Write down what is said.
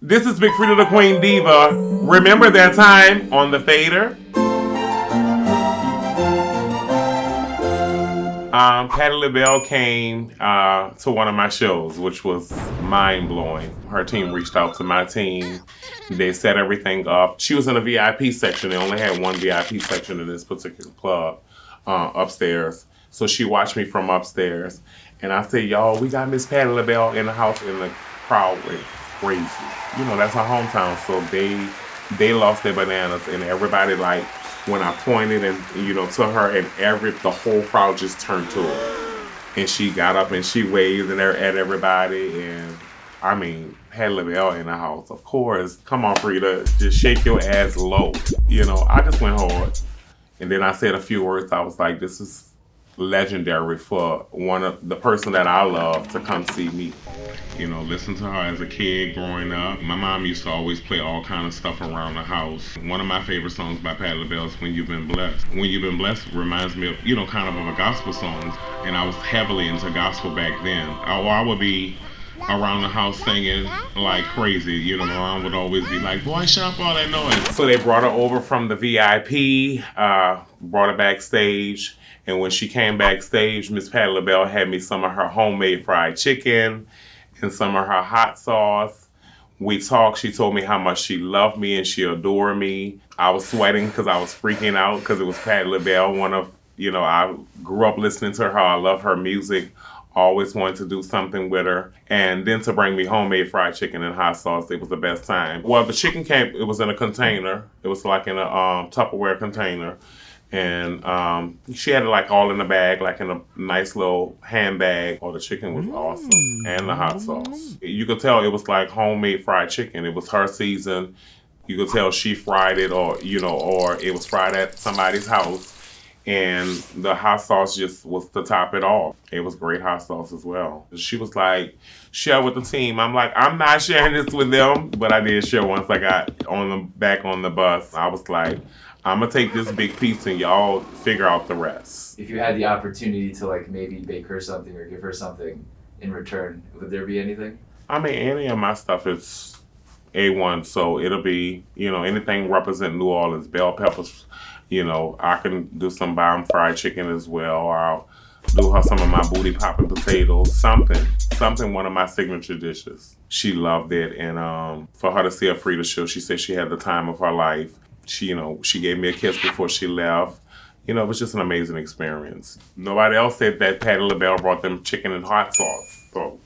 This is Big Freedia the Queen Diva. Remember that time on the Fader? Patti LaBelle came to one of my shows, which was mind-blowing. Her team reached out to my team. They set everything up. She was in a VIP section. They only had one VIP section in this particular club upstairs. So she watched me from upstairs. And I said, y'all, we got Miss Patti LaBelle in the house, and the crowd went crazy. You know, that's her hometown. So they lost their bananas, and everybody, like, when I pointed and to her, and the whole crowd just turned to her, and she got up and she waved at everybody, and I mean, Patti LaBelle in the house, of course. Come on, Freedia, just shake your ass low. I just went hard, and then I said a few words. I was like, this is legendary for one of the person that I love to come see me. Listen to her as a kid growing up. My mom used to always play all kind of stuff around the house. One of my favorite songs by Patti LaBelle is When You've Been Blessed. When You've Been Blessed reminds me of, kind of a gospel song. And I was heavily into gospel back then. I would be around the house singing like crazy. My mom would always be like, boy, shut up all that noise. So they brought her over from the VIP, brought her backstage. And when she came backstage, Miss Patti LaBelle had me some of her homemade fried chicken and some of her hot sauce. We talked. She told me how much she loved me and she adored me. I was sweating because I was freaking out because it was Patti LaBelle. I grew up listening to her. I love her music. Always wanted to do something with her. And then to bring me homemade fried chicken and hot sauce, it was the best time. Well, the chicken came, it was in a container. It was like in a Tupperware container. And she had it like all in a bag, like in a nice little handbag. Oh, the chicken was awesome. And the hot sauce. You could tell it was like homemade fried chicken. It was her season. You could tell she fried it or it was fried at somebody's house. And the hot sauce just was to top it off. It was great hot sauce as well. She was like, share with the team. I'm like, I'm not sharing this with them. But I did share once I got back on the bus. I was like, I'm going to take this big piece and y'all figure out the rest. If you had the opportunity to like maybe bake her something or give her something in return, would there be anything? I mean, any of my stuff is A1. So it'll be, anything represent New Orleans, bell peppers. I can do some bomb fried chicken as well. I'll do her some of my booty popping potatoes. Something, one of my signature dishes. She loved it. And for her to see a Freedia show, she said she had the time of her life. She gave me a kiss before she left. It was just an amazing experience. Nobody else said that Patti LaBelle brought them chicken and hot sauce. So